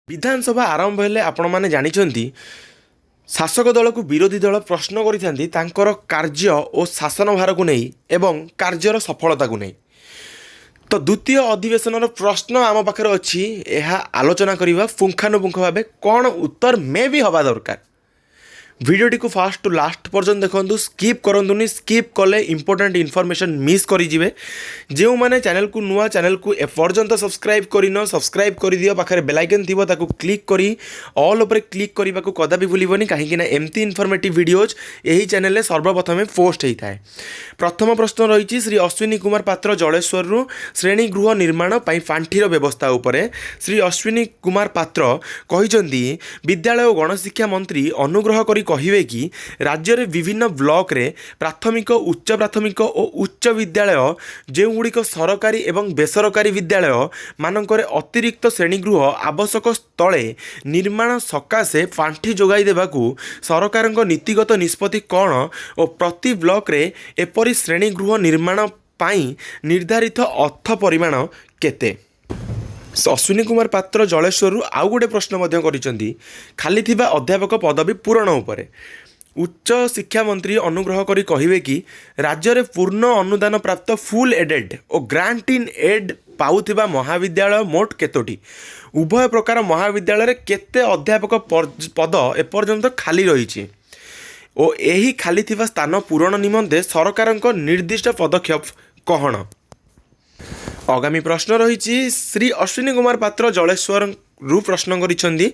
विधानसभा आरंभ हेले आपण माने जानिछंती शासक दल को विरोधी दल प्रश्न करिथांती तांकर कार्य और शासन भार को नहीं एवं कार्यर सफलता को नहीं। तो द्वितीय अधिवेशन प्रश्न आम पाखे अच्छी यह आलोचना करवा पुंखानुपुंख भाव कौन उत्तर में भी हवा दरकार। भिडियोटी को फास्ट टू लास्ट पर्यंत देखो, स्किप करंतुनी, स्किप कले इंपोर्टेंट इनफॉरमेशन मिस करेंगे। जो मैंने चैनल को नुआ चैनल को एपर्यंत सब्सक्राइब करन सब्सक्राइब कर दियो, पाखे बेल आइकन थी ताको क्लिक करी ऑल उपर क्लिक करने को कदापि भूलबनी, कहीं एमती इनफॉर्मेटिव वीडियोज यही चैनल में सर्वप्रथम पोस्ट होता है। प्रथम प्रश्न रही श्री अश्विनी कुमार पात्र जलेश्वर श्रेणी गृह निर्माण पांठीर व्यवस्था उपरे श्री अश्विनी कुमार पात्र कहते विद्यालय और गणशिक्षा मंत्री अनुग्रह करी कहिबे कि राज्य रे विभिन्न ब्लॉक रे प्राथमिक उच्च प्राथमिक और उच्च विद्यालय जो गुड़िक सरकारी एवं बेसरकारी विद्यालय मानकरे अतिरिक्त श्रेणीगृह आवश्यक स्थले निर्माण सकाशे पांठी जोगाई देबाकू सरकार नीतिगत निष्पत्ति कौन और प्रति ब्लॉक रे एपरी श्रेणीगृह निर्माण पाई निर्धारित अर्थ परिमाण केते। अश्विनी कुमार पात्र जलेश्वर आउ गोटे प्रश्न करिसेंती खाली थिबा अध्यापक पदवी पूरण उपरे उच्च शिक्षा मंत्री अनुग्रह करी कहिबे कि राज्य रे पूर्ण अनुदान प्राप्त फुल एडेड और ग्रांट इन एड पाउथिबा महाविद्यालय मोट केतोटी, उभय प्रकार महाविद्यालय रे केते अध्यापक पद एपर्यंत खाली रही और यही खाली थिबा स्थान पूरण निमंते सरकारक निर्दिष्ट पदक्षेप कौन। आगामी प्रश्न रही श्री अश्विनी कुमार पात्र जलेश्वर प्रश्न करिसेंती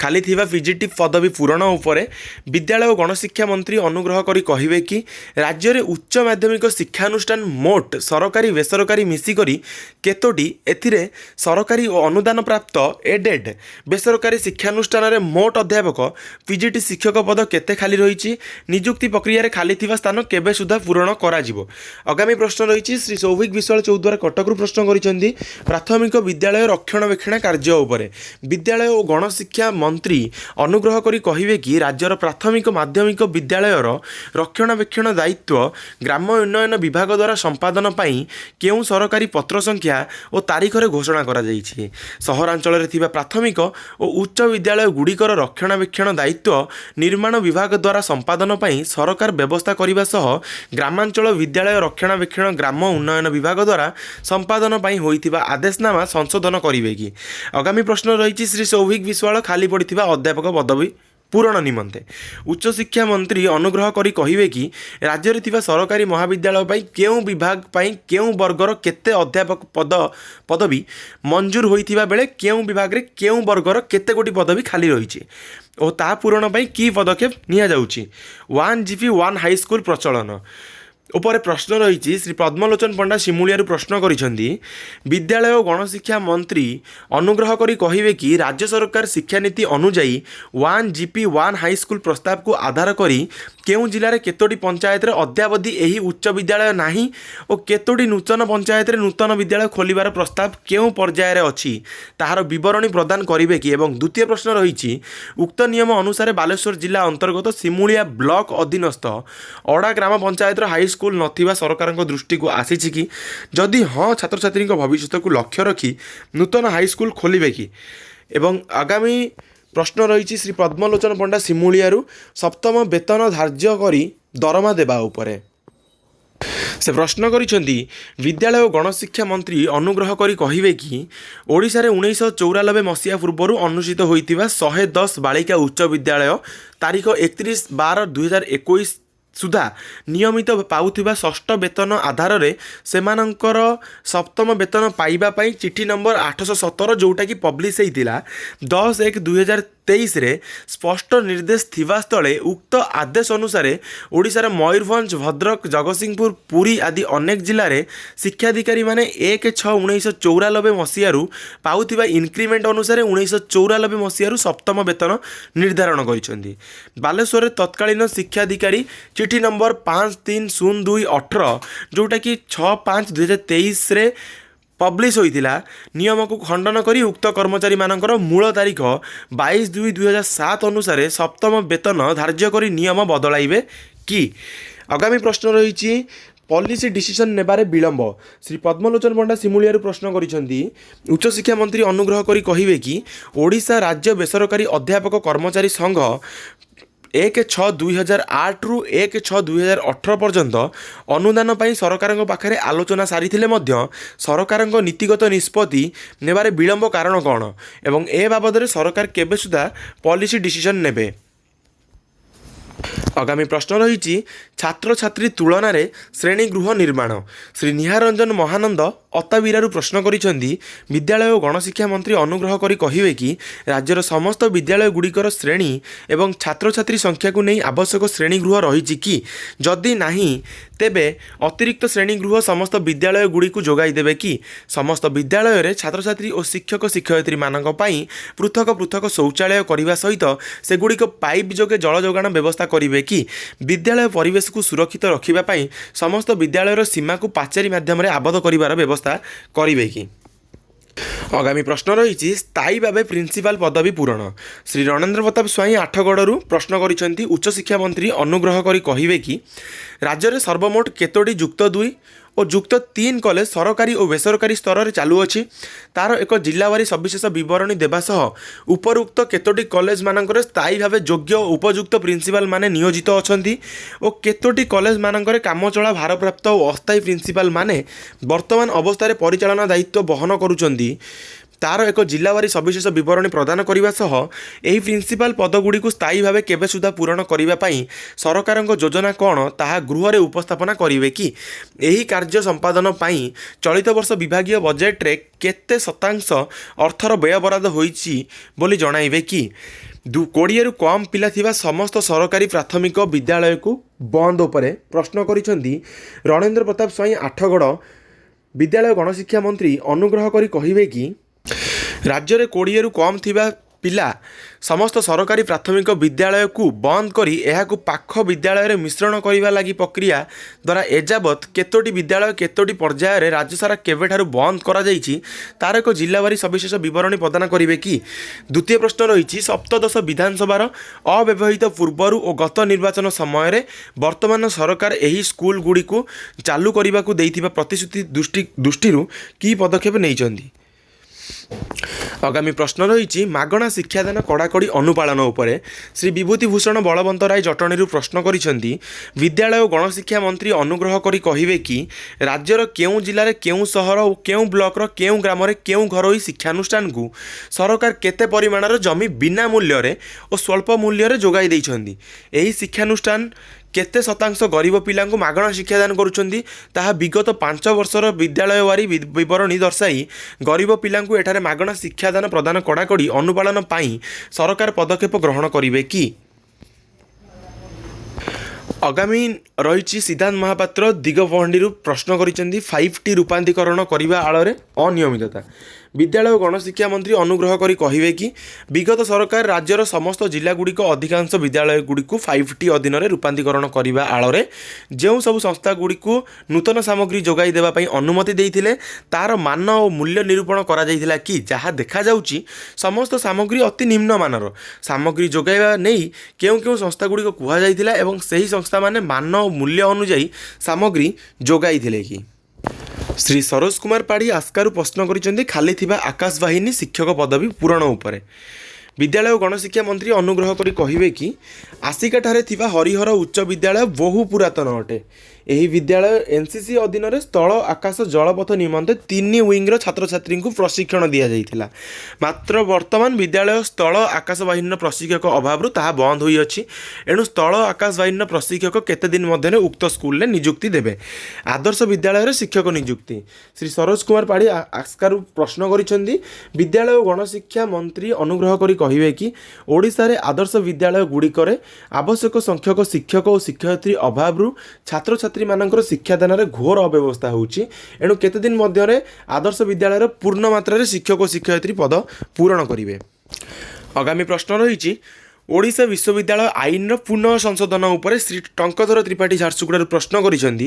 खाली थिबा पीजीटी पदवी पूरण उपरे विद्यालय और गणशिक्षा मंत्री अनुग्रह करी कहिबे कि राज्य रे उच्च माध्यमिक शिक्षानुष्ठान मोट सरकारी बेसरकारी मिसिकरी केतोटी, एथिरे सरकारी और अनुदान प्राप्त एडेड बेसरकारी शिक्षानुष्ठान रे मोट अध्यापक पीजीटी शिक्षक पद केते खाली रही, नियुक्ति प्रक्रिया रे खाली थिबा स्थान केबे सुधा पूरण करा जिवो। आगामी प्रश्न रही श्री सौभिक विश्वाल चौद्वार कटक प्रश्न करिसेंती प्राथमिक विद्यालय रक्षणाबेक्षण कार्य उपरे विद्यालय और गणशिक्षा मंत्री अनुग्रह करी कहिबे कि राज्यर प्राथमिक माध्यमिक विद्यालयर रक्षणाबेक्षण दायित्व ग्राम उन्नयन विभाग द्वारा संपादन पाई केउं सरकारी पत्र संख्या और तारीख रे घोषणा करा जाइछि। सहरांचल रे थिबा प्राथमिक और उच्च विद्यालय गुड़िकर रक्षणाबेक्षण दायित्व निर्माण विभाग द्वारा संपादन पाई सरकार व्यवस्था करने सह ग्रामांचल विद्यालय रक्षणाबेक्षण ग्राम उन्नयन विभाग द्वारा संपादन पाई होइथिबा आदेशनामा संशोधन करिवे कि। आगामी प्रश्न रही श्री सौभिक विश्वाल खाली पड़ता अध्यापक पदवी पूरण निमंते उच्च शिक्षा मंत्री अनुग्रह करी कहिबे कि राज्य रे थिबा सरकारी महाविद्यालय पाई केउं विभाग पाई केउं वर्गर केते अध्यापक पदवी मंजूर होइथिबा बेले केउं विभाग रे केउं वर्गर केते गोटी पदवी खाली रहिछि और ता पूरण पाई की पदक्षेप निया जाउछि। 1 जीपी 1 हाई स्कूल प्रचलन उपरे प्रश्न रही श्री पद्मलोचन पंडा सिमुलिया प्रश्न करिसेंती विद्यालय और गणशिक्षा मंत्री अनुग्रह करी कहिबे कि राज्य सरकार शिक्षानीति अनुजाई 1 जीपी 1 हाई स्कूल प्रस्ताव को आधार करी केउं जिले में केतोटी पंचायत रे अद्यावधि यही उच्च विद्यालय नाही और केतोटी नूतन पंचायत रे नूतन विद्यालय खोलिबार प्रस्ताव केउं पर्याय रे अछि ताहार विवरणी प्रदान करिवे कि। एवं द्वितीय प्रश्न रही उक्त नियम अनुसार बालेश्वर जिला अंतर्गत सिमुलिया ब्लॉक अधीनस्थ अड़ा ग्राम पंचायत हाई स्कूल नथिबा सरकार दृष्टि को आसीछि कि जदि हाँ छात्र छात्री भविष्य को लक्ष्य रखी नूतन हाई स्कूल खोलिबे कि। एवं आगामी प्रश्न रही श्री पद्मलोचन पंडा सिमुलिया सप्तम वेतन धार्य करी दरमा देबा उपरे से प्रश्न करिसेंती विद्यालय और गणशिक्षा मंत्री अनुग्रह करी कहिबे कि ओडिशा रे 1994 मसीहा पूर्व अनुष्ठित होइतिबा 110 बालिका उच्च विद्यालय तारीख 31/12/2021 सुधा नियमित पाउथिबा षष्ठ वेतन आधार रे सेमानंकर सप्तम वेतन पाइबा पाई चिठी नंबर 817 जोटा कि पब्लिश होइतिला 10/1/2023 रे स्पष्ट निर्देश थिबा स्थले उक्त आदेश अनुसार ओडिशा रे मयूरभंज भद्रक जगतसिंहपुर पुरी आदि अनेक जिले में शिक्षाधिकारी माने 1/6/1994 मसीहारू पाउथिबा इनक्रिमेंट अनुसार 1994 मसीहारू सप्तम वेतन निर्धारण करिसेंती। बालेश्वर तत्कालीन शिक्षाधिकारी चिठी नंबर 530218 जोटा कि 6/5/2023 रे पब्लिश होइतिला नियम को खंडन करी उक्त कर्मचारी मानकर मूल तारीख 22/2/2007 अनुसार सप्तम वेतन धार्य करी नियम बदलाइबे कि। आगामी प्रश्न रही पॉलिसी डिसीजन नेबारे विलंब श्री पद्मलोचन पंडा सिमुलिया प्रश्न करिसेंती उच्चशिक्षा मंत्री अनुग्रह करी कहिबे कि ओडिशा राज्य बेसरकारी अध्यापक कर्मचारी संघ 1/6/2008 रु 1/6/2018 पर्यंत अनुदान पर सरकार पाखे आलोचना सारी सरकार नीतिगत निष्पत्ति नेबारे विलंब कारण कौन एवं ए बाबद सरकार केबे सुधा पॉलिसी डिसीजन नेबे। आगामी प्रश्न रही छात्र छात्री तुलन में श्रेणीगृह निर्माण श्री निहार रंजन महानंद अताबिरारू प्रश्न करिसेंती विद्यालय और गणशिक्षा मंत्री अनुग्रह करी कहिबे कि राज्यर समस्त विद्यालय गुड़िकर श्रेणी एवं छात्र छात्री संख्या को नहीं आवश्यक श्रेणीगृह रही कि जदि नहीं तेबे अतिरिक्त श्रेणीगृह समस्त विद्यालय गुड़ी को जोगाई देबे कि समस्त विद्यालय रे छात्र छात्री और शिक्षक शिक्षयित्री मानक पई पृथक पृथक शौचालय करने सहित सेगुड़िक पाइप जोगे जल जोगाण व्यवस्था करिवे कि विद्यालय परिवेश को सुरक्षित रखिबा पई समस्त विद्यालय सीमा को पाचेरी माध्यम आबद्ध करिवार व्यवस्था करिवे कि। आगामी प्रश्न रही स्थायी भाव प्रिंसिपाल पदवी पूरण श्री रणेन्द्र प्रताप स्वाई आठगड़ू प्रश्न करिसेंती उच्चशिक्षा मंत्री अनुग्रह करी कहिबे कि राज्य में सर्वमोट केतोटी युक्त 2 और युक्त 3 कॉलेज सरकारी और बेसरकारी स्तर में चालू अच्छी तार एक जिलावारी सविशेष बरणी देवा सह उपरुक्त केतोटी कॉलेज मानकर स्थायी भाव योग्य उपयुक्त प्रिंसिपाल माने नियोजित अछंती और केतोटी कॉलेज मानकर काम चला भारप्राप्त और अस्थायी प्रिंसिपाल माने वर्तमान अवस्था परिचालना दायित्व बहन करुचंती तार एक जिलावारी सविशेष बरणी प्रदान करने सह यही प्रिंसिपाल पदगुड़ी को स्थायी भाव केबे सुधा पूरण करने सरकार योजना कौन ताहा गृह उपस्थापना करेंगे कि यही कार्य संपादन पाई चलित वर्ष विभागीय बजेट रे केते शतांश अर्थर व्यय बराद होईची बोली जणाइबे कि 20 रु कम पिला थिबा समस्त सरकारी प्राथमिक विद्यालय को बंद उपरे प्रश्न करिसेंती रणेन्द्र प्रताप स्वाई आठगड़ विद्यालय गणशिक्षा मंत्री अनुग्रह करी कहिबे कि राज्य में 20 रु कम थिबा पिला समस्त सरकारी प्राथमिक विद्यालय को बंद करी एहाकु पाख विद्यालय रे मिश्रण करिबा लागि प्रक्रिया द्वारा एजावत केतोटी विद्यालय केतोटी पर्याय रे राज्य सारा केवेठारु बंद करा जाइछि तार एक जिलावारी सविशेष विवरणी प्रदान करिवे कि। द्वितीय प्रश्न रही सप्तदश विधानसभार अव्यवहित पूर्वर और गत निर्वाचन समय रे वर्तमान सरकार एही स्कूल गुडी को चालू करने को देइथिबा प्रतिश्रुति दृष्टि की पदक्षेप नैचंती। आगामी प्रश्न रही मागणा शिक्षादान कड़ाकड़ी अनुपालन उपरे श्री विभूतिभूषण बलवंत राय जटणी प्रश्न करिसेंती विद्यालय और गणशिक्षा मंत्री अनुग्रह करी कहिबे कि राज्यर केउं जिले केउं सहर और केउं ब्लॉकर केउं ग्राम केउं घरोई शिक्षानुष्ठान को सरकार केते परिमाणर जमी बिना मूल्य रे और स्वल्प मूल्य रे जोगाई दैछंती एही शिक्षानुष्ठान केते शतांश गरीब पिला मागणा शिक्षादान करुछंती ताहा विगत 5 वर्षर विद्यालयवारी विवरणी दर्शाई गरीब पिला एठारे मागणा शिक्षादान प्रदान कड़ाकड़ी अनुपालन पाई सरकार पदक्षेप ग्रहण करिवे कि। आगामी रही सिद्धांत महापात्र दिगपहंडी प्रश्न करिसेंती 5T रूपांतरीकरण करने आଳରେ अनियमितता विद्यालय और गणशिक्षा मंत्री अनुग्रह करी कहिबे कि विगत सरकार राज्यर समस्त जिलागुड़िक अधिकांश विद्यालय गुड़ी को 5T अधीन रूपांतरीकरण करने आଳରେ जो सब संस्था गुड़ी को नूतन सामग्री जोगाई देवा पई अनुमति देइथिले तार मान और मूल्य निरूपण करा जाइथिला कि जहाँ देखा जाउची समस्त सामग्री अति निम्न मानर सामग्री जोगाइबा नहीं केउं केउं संस्था गुड़िक कुहा जाइथिला एवं सही संस्था माने मान और मूल्य अनुଯାयी सामग्री जोगाइथिले कि। श्री सरोज कुमार पाढ़ी आस्कारु प्रश्न करिसेंती खाली थिबा आकाश बाहिनी शिक्षक पदवी पूरण उपरे विद्यालय और गणशिक्षा मंत्री अनुग्रह करी कहिबे कि आसिकाठारे थिबा हरिहर उच्च विद्यालय बहु पुरातन अटे यही विद्यालय एनसीसी अधीन रे स्थल आकाश जलपथ निमंते 3 विंग्र छात्र छात्री को प्रशिक्षण दि जाइथिला मात्र वर्तमान विद्यालय स्थल आकाश बाहिनी प्रशिक्षक अभाव ताहा बंद होई अछि एणु स्थल आकाश बाहिनी प्रशिक्षक केते दिन मध्य उक्त स्कूल नियुक्ति देबे आदर्श विद्यालय रे शिक्षक नियुक्ति श्री सरोज कुमार पाढ़ी आस्कारु प्रश्न करिसेंती विद्यालय और गणशिक्षा मंत्री अनुग्रह करी कहिबे कि ओडिशा रे आदर्श विद्यालय गुड़िकरे आवश्यक संख्यक शिक्षक और शिक्षयित्री अभाव छात्र छात्री मानकर शिक्षादान रे घोर अव्यवस्था होउची एणु केते दिन मध्य आदर्श विद्यालय पूर्ण मात्रा रे शिक्षक और शिक्षयित्री पद पूरण करिवे। आगामी प्रश्न रही ଓଡ଼ିଶା ବିଶ୍ୱବିଦ୍ୟାଳୟ ଆଇନର ପୁନଃ ସଂଶୋଧନ ଉପରେ ଶ୍ରୀ ଟଙ୍କଧର ତ୍ରିପାଠୀ ଝାରସୁଗୁଡ଼ାରୁ ପ୍ରଶ୍ନ କରିଛନ୍ତି।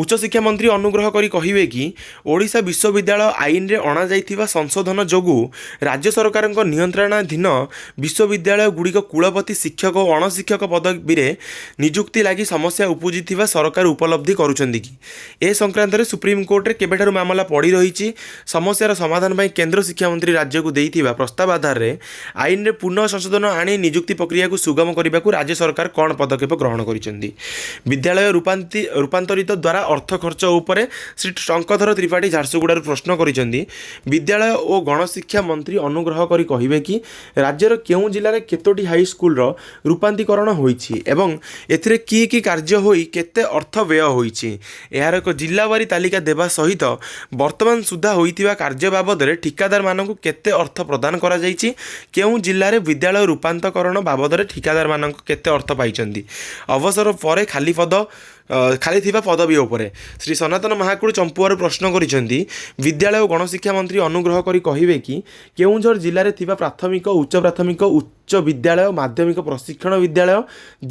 ଉଚ୍ଚଶିକ୍ଷା ମନ୍ତ୍ରୀ ଅନୁଗ୍ରହ କରି କହିବେ କି ଓଡ଼ିଶା ବିଶ୍ୱବିଦ୍ୟାଳୟ ଆଇନରେ ଅଣାଯାଇଥିବା ସଂଶୋଧନ ଯୋଗୁଁ ରାଜ୍ୟ ସରକାରଙ୍କ ନିୟନ୍ତ୍ରଣାଧୀନ ବିଶ୍ୱବିଦ୍ୟାଳୟଗୁଡ଼ିକ କୁଳପତି ଶିକ୍ଷକ ଓ ଅଣଶିକ୍ଷକ ପଦବୀରେ ନିଯୁକ୍ତି ଲାଗି ସମସ୍ୟା ଉପୁଜିଥିବା ସରକାର ଉପଲବ୍ଧି କରୁଛନ୍ତି କି? ଏ ସଂକ୍ରାନ୍ତରେ ସୁପ୍ରିମକୋର୍ଟରେ କେବେଠାରୁ ମାମଲା ପଡ଼ି ରହିଛି। ସମସ୍ୟାର ସମାଧାନ ପାଇଁ କେନ୍ଦ୍ର ଶିକ୍ଷାମନ୍ତ୍ରୀ ରାଜ୍ୟକୁ ଦେଇଥିବା ପ୍ରସ୍ତାବ ଆଧାରରେ ଆଇନରେ ପୁନଃ ସଂଶୋଧନ ଆଣି ନିଯୁକ୍ତି ପ୍ରକ୍ରିୟାକୁ ସୁଗମ କରିବାକୁ ରାଜ୍ୟ ସରକାର କ'ଣ ପଦକ୍ଷେପ ଗ୍ରହଣ କରିଛନ୍ତି? ବିଦ୍ୟାଳୟ ରୂପାନ୍ତରିତ ଦ୍ୱାରା ଅର୍ଥ ଖର୍ଚ୍ଚ ଉପରେ ଶ୍ରୀ ଟଙ୍କଧର ତ୍ରିପାଠୀ ଝାରସୁଗୁଡ଼ାରୁ ପ୍ରଶ୍ନ କରିଛନ୍ତି। ବିଦ୍ୟାଳୟ ଓ ଗଣଶିକ୍ଷା ମନ୍ତ୍ରୀ ଅନୁଗ୍ରହ କରି କହିବେ କି ରାଜ୍ୟର କେଉଁ ଜିଲ୍ଲାରେ କେତୋଟି ହାଇସ୍କୁଲର ରୂପାନ୍ତରୀକରଣ ହୋଇଛି ଏବଂ ଏଥିରେ କି କାର୍ଯ୍ୟ ହୋଇ କେତେ ଅର୍ଥ ବ୍ୟୟ ହୋଇଛି? ଏହାର ଏକ ଜିଲ୍ଲାୱାରୀ ତାଲିକା ଦେବା ସହିତ ବର୍ତ୍ତମାନ ସୁଦ୍ଧା ହୋଇଥିବା କାର୍ଯ୍ୟ ବାବଦରେ ଠିକାଦାରମାନଙ୍କୁ କେତେ ଅର୍ଥ ପ୍ରଦାନ କରାଯାଇଛି? କେଉଁ ଜିଲ୍ଲାରେ ବିଦ୍ୟାଳୟ ରୂପାନ୍ତରୀକରଣ ବାବଦରେ ଠିକାଦାରମାନଙ୍କ କେତେ ଅର୍ଥ ପାଇଛନ୍ତି? ଅବସର ପରେ ଖାଲି ଥିବା ପଦବୀ ଉପରେ ଶ୍ରୀ ସନାତନ ମହାକୁଡ଼ ଚମ୍ପୁଆରୁ ପ୍ରଶ୍ନ କରିଛନ୍ତି। ବିଦ୍ୟାଳୟ ଓ ଗଣଶିକ୍ଷା ମନ୍ତ୍ରୀ ଅନୁଗ୍ରହ କରି କହିବେ କି କେଉଁଝର ଜିଲ୍ଲାରେ ଥିବା ପ୍ରାଥମିକ ଉଚ୍ଚ ପ୍ରାଥମିକ ଉଚ୍ଚ ବିଦ୍ୟାଳୟ ମାଧ୍ୟମିକ ପ୍ରଶିକ୍ଷଣ ବିଦ୍ୟାଳୟ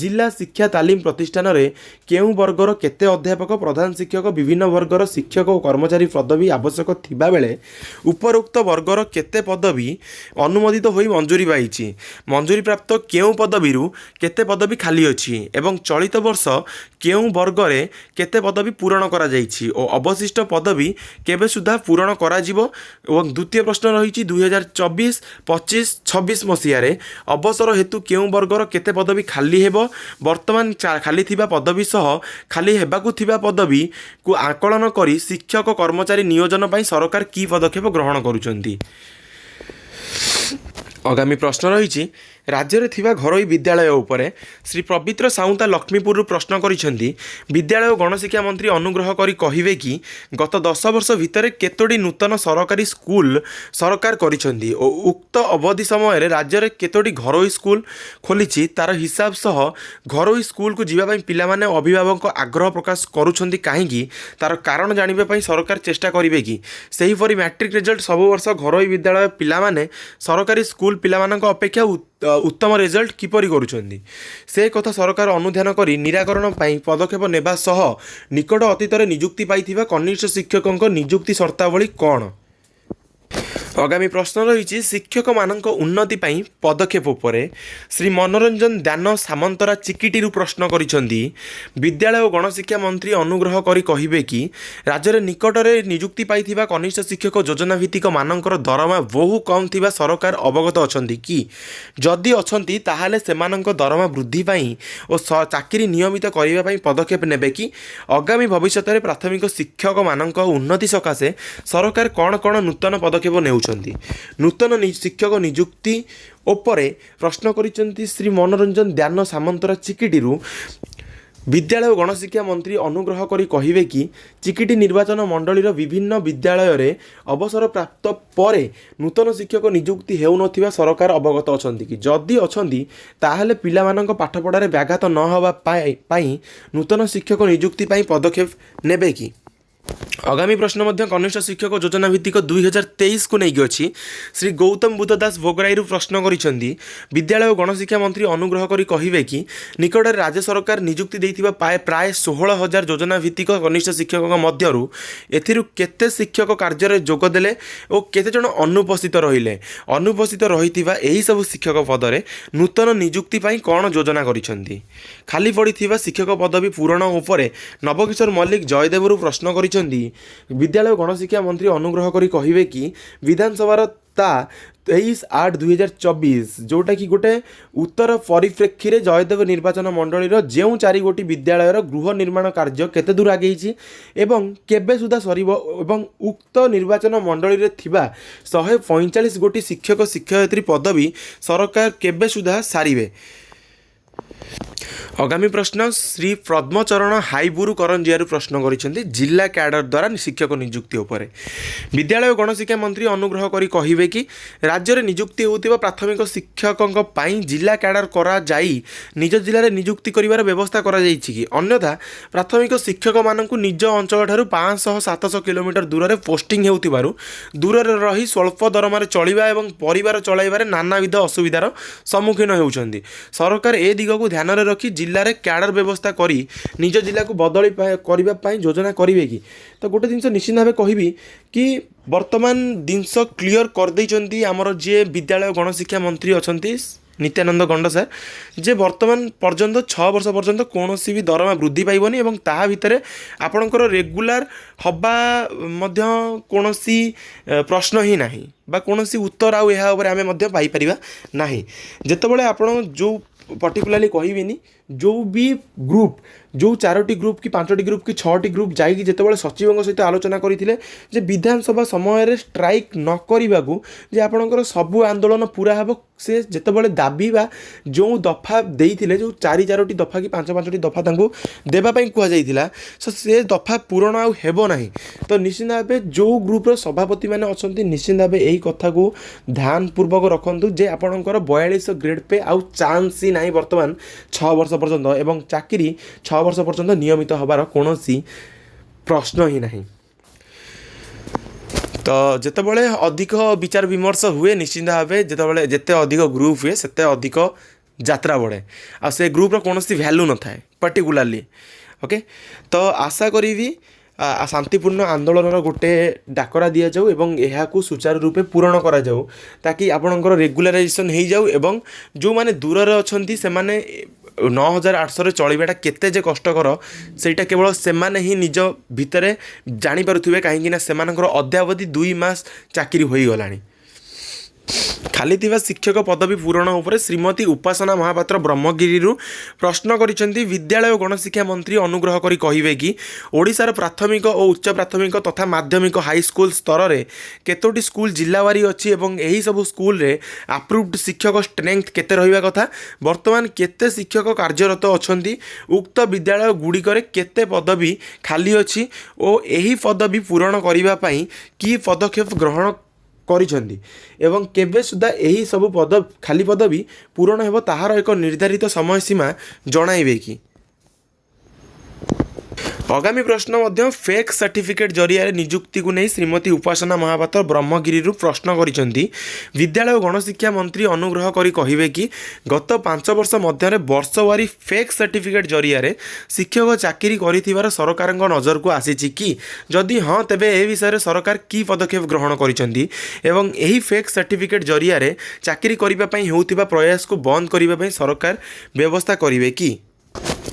ଜିଲ୍ଲା ଶିକ୍ଷା ତାଲିମ ପ୍ରତିଷ୍ଠାନରେ କେଉଁ ବର୍ଗର କେତେ ଅଧ୍ୟାପକ ପ୍ରଧାନ ଶିକ୍ଷକ ବିଭିନ୍ନ ବର୍ଗର ଶିକ୍ଷକ ଓ କର୍ମଚାରୀ ପଦବୀ ଆବଶ୍ୟକ ଥିବାବେଳେ ଉପରୋକ୍ତ ବର୍ଗର କେତେ ପଦବୀ ଅନୁମୋଦିତ ହୋଇ ମଞ୍ଜୁରୀ ପାଇଛି? ମଞ୍ଜୁରୀପ୍ରାପ୍ତ କେଉଁ ପଦବୀରୁ କେତେ ପଦବୀ ଖାଲି ଅଛି ଏବଂ ଚଳିତ ବର୍ଷ କେଉଁ ବର୍ଗରେ କେତେ ପଦବୀ ପୂରଣ କରାଯାଇଛି ଓ ଅବଶିଷ୍ଟ ପଦବୀ କେବେ ସୁଦ୍ଧା ପୂରଣ କରାଯିବ? ଏବଂ ଦ୍ୱିତୀୟ ପ୍ରଶ୍ନ ରହିଛି 2024, 25, 26 ମସିହାରେ ଅବସର ହେତୁ କେଉଁ ବର୍ଗର କେତେ ପଦବୀ ଖାଲି ହେବ? ବର୍ତ୍ତମାନ ଖାଲି ଥିବା ପଦବୀ ସହ ଖାଲି ହେବାକୁ ଥିବା ପଦବୀକୁ ଆକଳନ କରି ଶିକ୍ଷକ କର୍ମଚାରୀ ନିୟୋଜନ ପାଇଁ ସରକାର କି ପଦକ୍ଷେପ ଗ୍ରହଣ କରୁଛନ୍ତି? ଆଗାମୀ ପ୍ରଶ୍ନ ରହିଛି ରାଜ୍ୟରେ ଥିବା ଘରୋଇ ବିଦ୍ୟାଳୟ ଉପରେ ଶ୍ରୀ ପବିତ୍ର ସାଉନ୍ତା ଲକ୍ଷ୍ମୀପୁରରୁ ପ୍ରଶ୍ନ କରିଛନ୍ତି। ବିଦ୍ୟାଳୟ ଓ ଗଣଶିକ୍ଷା ମନ୍ତ୍ରୀ ଅନୁଗ୍ରହ କରି କହିବେ କି ଗତ 10 ବର୍ଷ ଭିତରେ କେତୋଟି ନୂତନ ସରକାରୀ ସ୍କୁଲ ସରକାର କରିଛନ୍ତି ଓ ଉକ୍ତ ଅବଧି ସମୟରେ ରାଜ୍ୟରେ କେତୋଟି ଘରୋଇ ସ୍କୁଲ ଖୋଲିଛି ତାର ହିସାବ ସହ ଘରୋଇ ସ୍କୁଲକୁ ଯିବା ପାଇଁ ପିଲାମାନେ ଓ ଅଭିଭାବକ ଆଗ୍ରହ ପ୍ରକାଶ କରୁଛନ୍ତି କାହିଁକି ତାର କାରଣ ଜାଣିବା ପାଇଁ ସରକାର ଚେଷ୍ଟା କରିବେ କି? ସେହିପରି ମ୍ୟାଟ୍ରିକ୍ ରେଜଲ୍ଟ ସବୁ ବର୍ଷ ଘରୋଇ ବିଦ୍ୟାଳୟ ପିଲାମାନେ ସରକାରୀ ସ୍କୁଲ ପିଲାମାନଙ୍କ ଅପେକ୍ଷା ଉତ୍ତମ ରେଜଲ୍ଟ କିପରି କରୁଛନ୍ତି ସେ କଥା ସରକାର ଅନୁଧ୍ୟାନ କରି ନିରାକରଣ ପାଇଁ ପଦକ୍ଷେପ ନେବା ସହ ନିକଟ ଅତୀତରେ ନିଯୁକ୍ତି ପାଇଥିବା କନିଷ୍ଠ ଶିକ୍ଷକଙ୍କ ନିଯୁକ୍ତି ସର୍ତ୍ତାବଳୀ କ'ଣ? ଆଗାମୀ ପ୍ରଶ୍ନ ରହିଛି ଶିକ୍ଷକମାନଙ୍କ ଉନ୍ନତି ପାଇଁ ପଦକ୍ଷେପ ଉପରେ ଶ୍ରୀ ମନୋରଞ୍ଜନ ଦାନ ସାମନ୍ତରା ଚିକିଟିରୁ ପ୍ରଶ୍ନ କରିଛନ୍ତି। ବିଦ୍ୟାଳୟ ଓ ଗଣଶିକ୍ଷା ମନ୍ତ୍ରୀ ଅନୁଗ୍ରହ କରି କହିବେ କି ରାଜ୍ୟରେ ନିକଟରେ ନିଯୁକ୍ତି ପାଇଥିବା କନିଷ୍ଠ ଶିକ୍ଷକ ଯୋଜନା ଭିତ୍ତିକ ମାନଙ୍କର ଦରମା ବହୁ କମ୍ ଥିବା ସରକାର ଅବଗତ ଅଛନ୍ତି କି? ଯଦି ଅଛନ୍ତି ତାହେଲେ ସେମାନଙ୍କ ଦରମା ବୃଦ୍ଧି ପାଇଁ ଓ ଚାକିରି ନିୟମିତ କରିବା ପାଇଁ ପଦକ୍ଷେପ ନେବେ କି? ଆଗାମୀ ଭବିଷ୍ୟତରେ ପ୍ରାଥମିକ ଶିକ୍ଷକମାନଙ୍କ ଉନ୍ନତି ସକାଶେ ସରକାର କ'ଣ କ'ଣ ନୂତନ ପଦକ୍ଷେପ ନେଉଛନ୍ତି? ନୂତନ ଶିକ୍ଷକ ନିଯୁକ୍ତି ଉପରେ ପ୍ରଶ୍ନ କରିଛନ୍ତି ଶ୍ରୀ ମନୋରଞ୍ଜନ ଦାନ ସାମନ୍ତରା ଚିକିଟିରୁ। ବିଦ୍ୟାଳୟ ଓ ଗଣଶିକ୍ଷା ମନ୍ତ୍ରୀ ଅନୁଗ୍ରହ କରି କହିବେ କି ଚିକିଟି ନିର୍ବାଚନ ମଣ୍ଡଳୀର ବିଭିନ୍ନ ବିଦ୍ୟାଳୟରେ ଅବସରପ୍ରାପ୍ତ ପରେ ନୂତନ ଶିକ୍ଷକ ନିଯୁକ୍ତି ହେଉନଥିବା ସରକାର ଅବଗତ ଅଛନ୍ତି କି? ଯଦି ଅଛନ୍ତି ତାହେଲେ ପିଲାମାନଙ୍କ ପାଠପଢ଼ାରେ ବ୍ୟାଘାତ ନ ହେବା ପାଇଁ ନୂତନ ଶିକ୍ଷକ ନିଯୁକ୍ତି ପାଇଁ ପଦକ୍ଷେପ ନେବେ କି? ଆଗାମୀ ପ୍ରଶ୍ନ ମଧ୍ୟ କନିଷ୍ଠ ଶିକ୍ଷକ ଯୋଜନା ଭିତ୍ତିକ 2023କୁ ନେଇକି ଅଛି। ଶ୍ରୀ ଗୌତମ ବୁଦ୍ଧ ଦାସ ଭୋଗରାଇରୁ ପ୍ରଶ୍ନ କରିଛନ୍ତି। ବିଦ୍ୟାଳୟ ଓ ଗଣଶିକ୍ଷା ମନ୍ତ୍ରୀ ଅନୁଗ୍ରହ କରି କହିବେ କି ନିକଟରେ ରାଜ୍ୟ ସରକାର ନିଯୁକ୍ତି ଦେଇଥିବା ପ୍ରାୟ 16,000 ଯୋଜନା ଭିତ୍ତିକ କନିଷ୍ଠ ଶିକ୍ଷକଙ୍କ ମଧ୍ୟରୁ ଏଥିରୁ କେତେ ଶିକ୍ଷକ କାର୍ଯ୍ୟରେ ଯୋଗ ଦେଲେ ଓ କେତେଜଣ ଅନୁପସ୍ଥିତ ରହିଲେ? ଅନୁପସ୍ଥିତ ରହିଥିବା ଏହିସବୁ ଶିକ୍ଷକ ପଦରେ ନୂତନ ନିଯୁକ୍ତି ପାଇଁ କ'ଣ ଯୋଜନା କରିଛନ୍ତି? ଖାଲି ପଡ଼ିଥିବା ଶିକ୍ଷକ ପଦବୀ ପୂରଣ ଉପରେ ନବକିଶୋର ମଲ୍ଲିକ ଜୟଦେବରୁ ପ୍ରଶ୍ନ କରିଛନ୍ତି। ବିଦ୍ୟାଳୟ ଗଣଶିକ୍ଷା ମନ୍ତ୍ରୀ ଅନୁଗ୍ରହ କରି କହିବେ କି ବିଧାନସଭାର 23/8/2024 ଯେଉଁଟାକି ଗୋଟେ ଉତ୍ତର ପରିପ୍ରେକ୍ଷୀରେ ଜୟଦେବ ନିର୍ବାଚନ ମଣ୍ଡଳୀର ଯେଉଁ 4 ବିଦ୍ୟାଳୟର ଗୃହ ନିର୍ମାଣ କାର୍ଯ୍ୟ କେତେ ଦୂର ଆଗେଇଛି ଏବଂ କେବେ ସୁଦ୍ଧା ସରିବ ଏବଂ ଉକ୍ତ ନିର୍ବାଚନ ମଣ୍ଡଳୀରେ ଥିବା 145 ଶିକ୍ଷକ ଶିକ୍ଷୟିତ୍ରୀ ପଦବୀ ସରକାର କେବେ ସୁଦ୍ଧା ସାରିବେ? आगामी प्रश्न श्री पद्मचरण हाईबुरु करंजियारू प्रश्न करिसेंती जिला कैडर द्वारा शिक्षक नियुक्ति उपरे। विद्यालय और गणशिक्षा मंत्री अनुग्रह करी कहिबे कि राज्य में नियुक्ति होतिबा प्राथमिक शिक्षकक पई जिला कैडर करा जाई निज जिले में नियुक्ति करिवार व्यवस्था करा जाईछि कि अन्यथा प्राथमिक शिक्षक मानकु निज अंचल ठारू 500-700 किलोमीटर दूर में पोस्टिंग हेउतिबारु दूर रही स्वल्प दरमार चलिबा एवं परिवार चलाइबारे नानाविध असुविधार सम्मुखीन हेउछन्ति। सरकार ए दिग को ध्यान में रखी जिले में कैडर व्यवस्था करी निज जिला को बदली करने योजना करेंगे कि तो गोटे जिनस निश्चित भाव कहबी कि वर्तमान जिनस क्लीयर कर आमर जी विद्यालय गणशिक्षा मंत्री अच्छा नित्यानंद गंड सर जे वर्तमान पर्यंत 6 वर्ष पर्यंत कौन भी दरमा वृद्धि पाइबनी एवं ता भितर आपणकर रेगुलार हवा मध्य कौन प्रश्न ही नहीं बा कौन उत्तर आम पाइपर ना जितेबाला आपण जो पर्टिकुलाली कहबिनी जो भी ग्रुप जो 4टी ग्रुप कि 5टी ग्रुप कि 6टी ग्रुप जाइए जितेबाला सचिव सहित आलोचना करते जे विधानसभा समय स्ट्राइक न करने को जे आपणकर सबू आंदोलन पूरा हे से जितेबाला दाबी बा जो दफा देते जो 4टी दफा कि 5टी दफा देवाई कहुला से दफा पूरण आब ना तो निश्चित भाव जो ग्रुपर सभापति मैंने अच्छा निश्चित भाव यही कथा को ध्यान पूर्वक रखु जे आपणकर 42 ग्रेड पे आउ चांस ही ना बर्तमान 6 वर्ष पर्यंत एवं चाकरी 6 वर्ष पर्यंत नियमित हबार कौन प्रश्न ही नहीं। तो जितेबाला अधिक विचार विमर्श हुए निश्चित भाव जितेबाला जिते अधिक ग्रुप हुए सेते अधिक यात्रा बढ़े आ से ग्रुपर कौन भैल्यू न थाए पर्टिकुलाली ओके। तो आशा करी शांतिपूर्ण आंदोलन गोटे डाकरा दि जाऊ एवं यह सुचारू रूपे पूरण करा जाऊ ताकि आपणकर रेगुलाराइजेशन हो जाऊ एवं जो माने दूर अच्छा से माने 9800 चलवाटा केते जे कष्टकर सेटा केवल सेमाने ही निज भितरे जानी पारुथिबे कहीं सेमानकर अद्यावधि 2 मास चाकरी होई गलानी। खाली थिबा शिक्षक पदवी पूरण उपरे श्रीमती उपासना महापात्र ब्रह्मगिरी प्रश्न करिसेंती विद्यालय और गणशिक्षा मंत्री अनुग्रह करी कहिबे कि ओडिशार प्राथमिक और उच्च प्राथमिक तथा माध्यमिक हाई स्कूल स्तर में केतोटी स्कूल जिल्लावारी अच्छी एवं यही सब स्कूल रे अप्रूव्ड शिक्षक स्ट्रेंथ केते रहिबा कथा वर्तमान केते शिक्षक कार्यरत अछंती उक्त विद्यालय गुड़िकरे केते पदवी खाली अच्छी और यही पदवी पूरण करिबा पई की पदक्षेप ग्रहण करिसेंती एवं केबे सुधा यही सब पद खाली पदवी पूरण हेबो ताहार एक निर्धारित समय सीमा जणाइबे कि। आगामी प्रश्न मध्य फेक सर्टिफिकेट जरिया नियुक्ति को नहीं श्रीमती उपासना महापात्र ब्रह्मगिरी प्रश्न करिसेंती विद्यालय और गणशिक्षा मंत्री अनुग्रह करी कहिबे कि गत 5 वर्ष मध्य वर्षवारी फेक सर्टिफिकेट जरिया शिक्षक चाकरी करिथिबार सरकार नजर को आसीछि कि जदि हाँ तेबे ए विषय सरकार की पदक्षेप ग्रहण करिसेंती एवं यही फेक सर्टिफिकेट जरिया चाकरी करिबा पई हेउथिबा प्रयास को बंद करिबा पई सरकार व्यवस्था करिवे कि।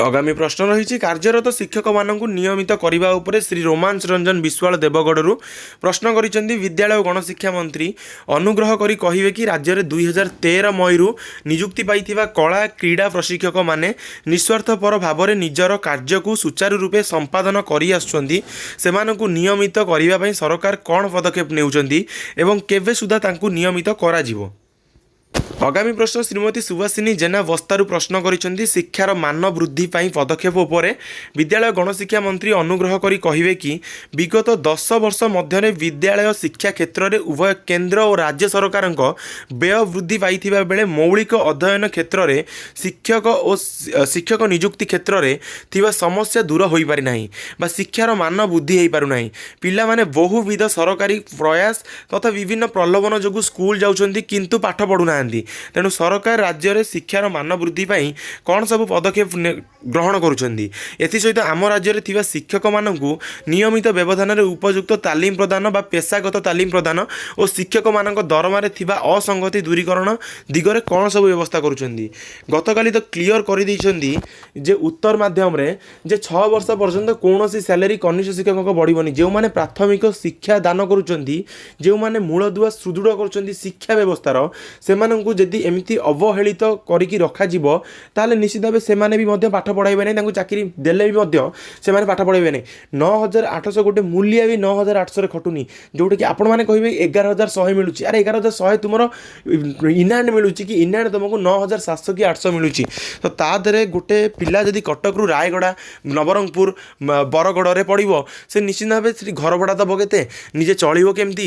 आगामी प्रश्न रही कार्यरत शिक्षक मानक नियमित करने उपरे श्री रोमांच रंजन विश्वाल देवगढ़ प्रश्न करिसेंती विद्यालय और गणशिक्षा मंत्री अनुग्रह करी कहिबे कि राज्य में 2013 मईरू नियुक्ति पाइथिबा कला क्रीड़ा प्रशिक्षक माने निस्वार्थपर भाव में निजर कार्य को सुचारू रूपे संपादन करि आसुछंती सेमानकु नियमित करने पई सरकार कौन पदक्षेप नेउछंती एवं केबे सुधा तांकु नियमित कराजिवो। आगामी प्रश्न श्रीमती सुभाषिनी जेना बस्तारू प्रश्न करिसेंती शिक्षार मान वृद्धि पाई पदक्षेप उपरे विद्यालय गणशिक्षा मंत्री अनुग्रह करी कहिबे कि विगत 10 वर्ष मध्य विद्यालय शिक्षा क्षेत्र में उभय केंद्र और राज्य सरकार व्यय वृद्धि पाई बेले मौलिक अध्ययन क्षेत्र में शिक्षक और शिक्षक नियुक्ति क्षेत्र में थिबा समस्या दूर हो पारि नाही बा शिक्षार मान वृद्धि हो पारु नाही पिला माने बहुविध सरकारी प्रयास तथा विभिन्न प्रलोभन जो स्कूल जाउछंती किंतु पाठ पढ़ु नांदी तेणु सरकार राज्य में शिक्षार मान वृद्धि पाई कौन सब पदक्षेप ग्रहण करुछंती एथिसहित आम राज्य में थिबा शिक्षक मानकु नियमित व्यवधान में उपयुक्त तालीम प्रदान बा पेशागत तालीम प्रदान और शिक्षक मानक दरमारे थिबा असंगति दूरीकरण दिगरे कौन सब व्यवस्था करुछंती गतकाली तो क्लियर कर दैछंती जे उत्तर माध्यम रे जे 6 वर्ष पर्यंत कौन सैलरी कनिष्ठ शिक्षक बढ़िबनी जो माने प्राथमिक शिक्षा दान करुछंती जो माने मूलदुआ सुदृढ़ करुछंती शिक्षा व्यवस्थार से ସେମାନଙ୍କୁ ଯଦି ଏମିତି ଅବହେଳିତ କରିକି ରଖାଯିବ ତାହେଲେ ନିଶ୍ଚିତ ଭାବେ ସେମାନେ ବି ମଧ୍ୟ ପାଠ ପଢ଼ାଇବେ ନାହିଁ, ତାଙ୍କୁ ଚାକିରି ଦେଲେ ବି ମଧ୍ୟ ସେମାନେ ପାଠ ପଢ଼ାଇବେ ନାହିଁ। 9,800 ଗୋଟେ ମୂଲିଆ ବି 9,800ରେ ଖଟୁନି, ଯେଉଁଟାକି ଆପଣମାନେ କହିବେ 11,100 ମିଳୁଛି। ଆରେ 11,100 ତୁମର ଇନ୍ହାଣ୍ଡ ମିଳୁଛି କି ଇନ୍ହାଣ୍ଡ ତୁମକୁ 9,700 କି 800 ମିଳୁଛି। ତ ତା ଦେହରେ ଗୋଟେ ପିଲା ଯଦି କଟକରୁ ରାୟଗଡ଼ା, ନବରଙ୍ଗପୁର, ବରଗଡ଼ରେ ପଡ଼ିବ, ସେ ନିଶ୍ଚିତ ଭାବେ ସେଠି ଘର ଭଡ଼ା ଦେବ କେତେ, ନିଜେ ଚଳିବ କେମିତି,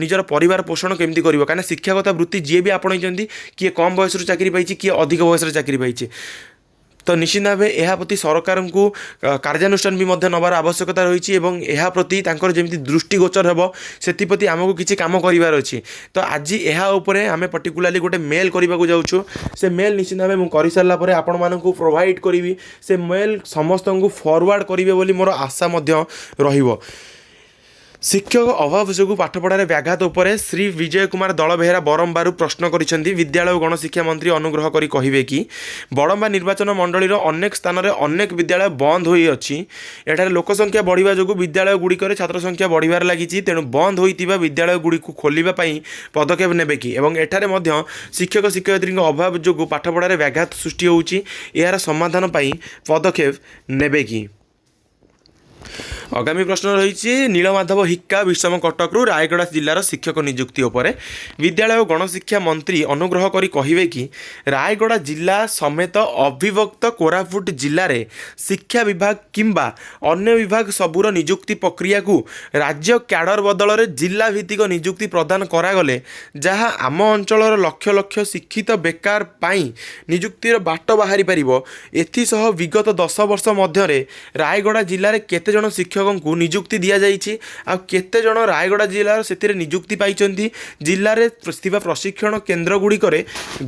ନିଜର ପରିବାର ପୋଷଣ କେମିତି କରିବ? କାହିଁକିନା ଶିକ୍ଷାଗତ ବୃତ୍ତି ଯିଏ ବି ଆପଣେଇଛନ୍ତି, କିଏ କମ୍ ବୟସରୁ ଚାକିରି ପାଇଛି, କିଏ ଅଧିକ ବୟସରେ ଚାକିରି ପାଇଛି। ତ ନିଶ୍ଚିତ ଭାବେ ଏହା ପ୍ରତି ସରକାରଙ୍କୁ କାର୍ଯ୍ୟାନୁଷ୍ଠାନ ବି ମଧ୍ୟ ନେବାର ଆବଶ୍ୟକତା ରହିଛି ଏବଂ ଏହା ପ୍ରତି ତାଙ୍କର ଯେମିତି ଦୃଷ୍ଟିଗୋଚର ହେବ ସେଥିପ୍ରତି ଆମକୁ କିଛି କାମ କରିବାର ଅଛି। ତ ଆଜି ଏହା ଉପରେ ଆମେ ପର୍ଟିକୁଲାରଲି ଗୋଟେ ମେଲ୍ କରିବାକୁ ଯାଉଛୁ। ସେ ମେଲ୍ ନିଶ୍ଚିତ ଭାବେ ମୁଁ କରିସାରିଲା ପରେ ଆପଣମାନଙ୍କୁ ପ୍ରୋଭାଇଡ଼ କରିବି। ସେ ମେଲ୍ ସମସ୍ତଙ୍କୁ ଫରୱାର୍ଡ଼ କରିବେ ବୋଲି ମୋର ଆଶା ମଧ୍ୟ ରହିବ। ଶିକ୍ଷକ ଅଭାବ ଯୋଗୁଁ ପାଠପଢ଼ାରେ ବ୍ୟାଘାତ ଉପରେ ଶ୍ରୀ ବିଜୟ କୁମାର ଦଳବେହେରା ବରମ୍ବାରୁ ପ୍ରଶ୍ନ କରିଛନ୍ତି। ବିଦ୍ୟାଳୟ ଓ ଗଣଶିକ୍ଷା ମନ୍ତ୍ରୀ ଅନୁଗ୍ରହ କରି କହିବେ କି ବଡ଼ମ୍ବା ନିର୍ବାଚନ ମଣ୍ଡଳୀର ଅନେକ ସ୍ଥାନରେ ଅନେକ ବିଦ୍ୟାଳୟ ବନ୍ଦ ହୋଇଅଛି। ଏଠାରେ ଲୋକସଂଖ୍ୟା ବଢ଼ିବା ଯୋଗୁଁ ବିଦ୍ୟାଳୟଗୁଡ଼ିକରେ ଛାତ୍ର ସଂଖ୍ୟା ବଢ଼ିବାରେ ଲାଗିଛି। ତେଣୁ ବନ୍ଦ ହୋଇଥିବା ବିଦ୍ୟାଳୟଗୁଡ଼ିକୁ ଖୋଲିବା ପାଇଁ ପଦକ୍ଷେପ ନେବେ କି ଏବଂ ଏଠାରେ ମଧ୍ୟ ଶିକ୍ଷକ ଶିକ୍ଷୟିତ୍ରୀଙ୍କ ଅଭାବ ଯୋଗୁଁ ପାଠପଢ଼ାରେ ବ୍ୟାଘାତ ସୃଷ୍ଟି ହେଉଛି, ଏହାର ସମାଧାନ ପାଇଁ ପଦକ୍ଷେପ ନେବେ କି? आगामी प्रश्न रही नीलमाधव हिक्का विषम कटकू रायगड़ा जिलार शिक्षक नियुक्ति उपरे विद्यालय और गणशिक्षा मंत्री अनुग्रह करी कहिबे कि रायगड़ा जिला समेत अविभक्त कोरापुट जिले में शिक्षा विभाग किंबा अन्य विभाग सबूर नियुक्ति प्रक्रिया को राज्य कैडर बदल में जिला भित्तिक नियुक्ति प्रदान करागले जहाँ आम अंचल लक्ष लक्ष शिक्षित बेकार पाई नियुक्तिर बाट बाहरी पारिबो। एथिसह विगत 10 वर्ष मध्य रायगड़ा जिले में केते जन शिक्षकों को नियुक्ति दि जाइछि आ केते जन रायगड़ा जिलार से नियुक्ति पाइछन्ति। जिले में थिबा प्रशिक्षण केन्द्र गुड़िक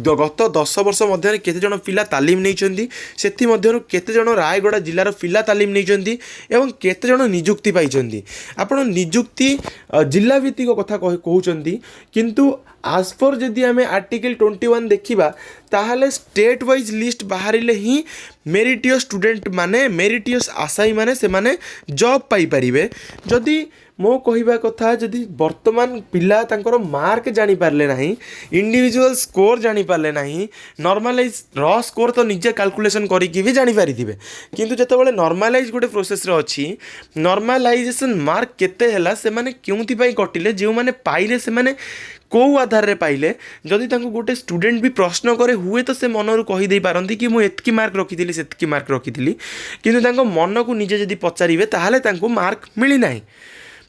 गत 10 वर्ष मध्य केते जन पिला तालीम नैछन्ति, सेथि मध्यरु केते जन रायगड़ा जिलार पिला तालीम नैछन्ति एवं केते जन नियुक्ति पाइछन्ति। आपण नियुक्ति जिला भित्तिक कथा कहउछन्ति, किंतु आज पर जदि आम आर्टिकल 21 देखा ताहले स्टेट वाइज लिस्ट बाहरिले ही मेरिटियस स्टूडेंट माने मेरिटियस आशायी माने से माने जॉब पाई परिबे। जदि मो कहिबा कथा जदि वर्तमान पिला तांकर मार्क जानी पारले नहीं, इंडिविजुअल स्कोर जानी पारले नहीं, नॉर्मलाइज रॉ स्कोर तो निजे कैलकुलेशन करिकि भी जानी पारिथिबे, किंतु जेतेबेले नॉर्मलाइज गोटे प्रोसेस रे अछि नॉर्मलाइजेशन मार्क केते हैला से माने क्योंथि पई कटिले जे माने पाइले से माने कौ आधार रे पाइले। जदि तांको गोटे स्टूडेंट भी प्रश्न करे हुए तो से मनरू कहि दे पारंती कि मु एतकी मार्क रखिथिली सेतकी मार्क रखिथिली, किंतु तांको मन को निजे जदि पचारिबे ताहाले तांको मार्क मिली नाही।